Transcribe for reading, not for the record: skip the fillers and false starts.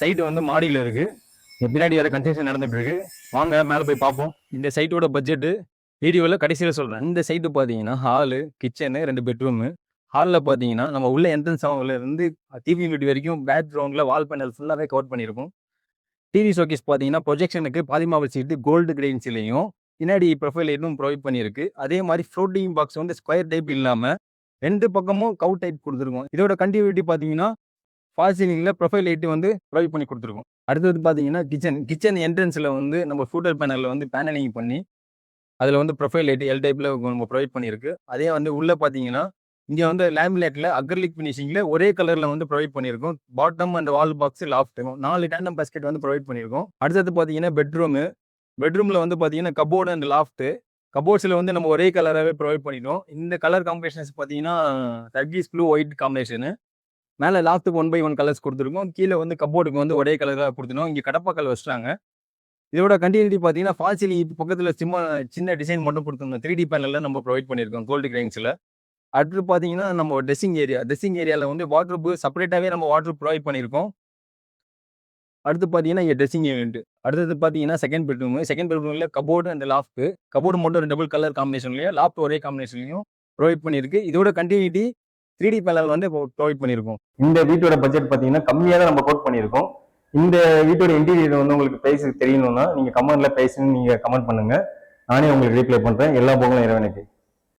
Side வந்து மாடியில் இருக்கு. பின்னாடி வேற கன்ஸ்ட்ரக்ஷன் நடந்துட்டு இருக்கு. வாங்க மேலே போய் பார்ப்போம். இந்த சைட்டோட பட்ஜெட்டு வீடியோவில் கடைசியில் சொல்கிறேன். இந்த சைட்டு பார்த்தீங்கன்னா ஹாலு, கிச்சனு, 2 பெட்ரூமு. ஹாலில் பார்த்தீங்கன்னா நம்ம உள்ள என்ட்ரன்ஸ் இருந்து டிவி யூனிட் வரைக்கும் பேக்ரவுண்டில் வால் பேனல் ஃபுல்லாகவே கவர் பண்ணியிருக்கும். டிவி ஷோகேஸ் பார்த்தீங்கன்னா ப்ரொஜெக்ஷனுக்கு பாதிமாவல் சீட்டு கோல்டு கிரெயின்ஸ்லையும் பின்னாடி ப்ரொஃபைல் இன்னும் ப்ரொவைட் பண்ணியிருக்கு. அதே மாதிரி ஃப்ளோட்டிங் பாக்ஸ் வந்து ஸ்கொயர் டைப் இல்லாமல் 2 பக்கமும் கவு டைப் கொடுத்துருக்கோம். இதோட கண்டினியூட்டி பார்த்தீங்கன்னா ஃபால் சீலிங்கில் ப்ரொஃபைல் லைட்டு வந்து ப்ரொவைட் பண்ணி கொடுத்துருக்கோம். அடுத்தது பார்த்தீங்கன்னா கிச்சன் என்ட்ரன்ஸில் வந்து நம்ம ஃபூட்டர் பேனலில் வந்து பேனலிங் பண்ணி அதில் வந்து ப்ரொஃபைல் லைட்டு எல் டைப்பில் நம்ம ப்ரொவைட் பண்ணியிருக்கு. அதே வந்து உள்ளே பார்த்தீங்கன்னா இங்கே வந்து லேமினேட்டில் அக்ரலிக் ஃபினிஷிங்கில் ஒரே கலரில் வந்து ப்ரொவைட் பண்ணியிருக்கோம். Bottom and wall box loft 4 tandem basket வந்து ப்ரொவைட் பண்ணியிருக்கோம். அடுத்தது பார்த்தீங்கன்னா பெட்ரூமில் வந்து பார்த்தீங்கன்னா கபோர்டு அண்ட் லாஃப்ட்டு. கபோர்ட்ஸில் வந்து நம்ம ஒரே கலராகவே ப்ரொவைட் பண்ணிட்டோம். இந்த கலர் காம்பினேஷன்ஸ் பார்த்தீங்கன்னா டர்கிஷ் ப்ளூ ஒயிட் காம்பினேஷனு. மேலே லாஃப்ட்டுக்கு 1/1 கலர்ஸ் கொடுத்துருக்கோம். கீழே வந்து கபோர்டுக்கு வந்து ஒரே கலராக கொடுத்துருக்கோம். இங்கே கடப்பாக்கல் வச்சுட்டாங்க. இதோட கண்டினியூட்டி பார்த்தீங்கன்னா ஃபால் சீலிங் பக்கத்தில் சின்ன டிசைன் மட்டும் கொடுத்துருந்தோம். 3D பேனலில் நம்ம ப்ரொவைட் பண்ணியிருக்கோம் கோல்டு கிரெயின்ஸில். அடுத்து பார்த்தீங்கன்னா நம்ம ட்ரெஸ்ஸிங் ஏரியாவில் வந்து வாட்ரூப் செப்பரேட்டாகவே நம்ம வாட்ரூப் ப்ரொவைட் பண்ணியிருக்கோம். அடுத்து பார்த்தீங்கன்னா இங்கே ட்ரெஸ்ஸிங் யூனிட். அடுத்தது பார்த்தீங்கன்னா செகண்ட் பெட்ரூமில் கபோர்டு அண்ட் லாஃப்ட். கபோர்டு மட்டும் டபுள் கலர் காம்பினேஷன்லையும் லாஃப்ட் ஒரே காம்பினேஷன்லையும் ப்ரொவைட் பண்ணியிருக்கு. இதோட கண்டினியூட்டி 3D பேனல் வந்து ப்ரொவைட் பண்ணியிருக்கோம். இந்த வீட்டோட பட்ஜெட் பார்த்தீங்கன்னா கம்மியாக தான் நம்ம கோட் பண்ணியிருக்கோம். இந்த வீட்டோட இன்டீரியர் வந்து உங்களுக்கு பிரைஸ் தெரியணும்னா நீங்கள் கமெண்ட்ல பிரைஸ்ன்னு நீங்கள் கமெண்ட் பண்ணுங்க. நானே உங்களுக்கு ரீப்ளை பண்ணுறேன். எல்லா புகழும் இறைவனுக்கு.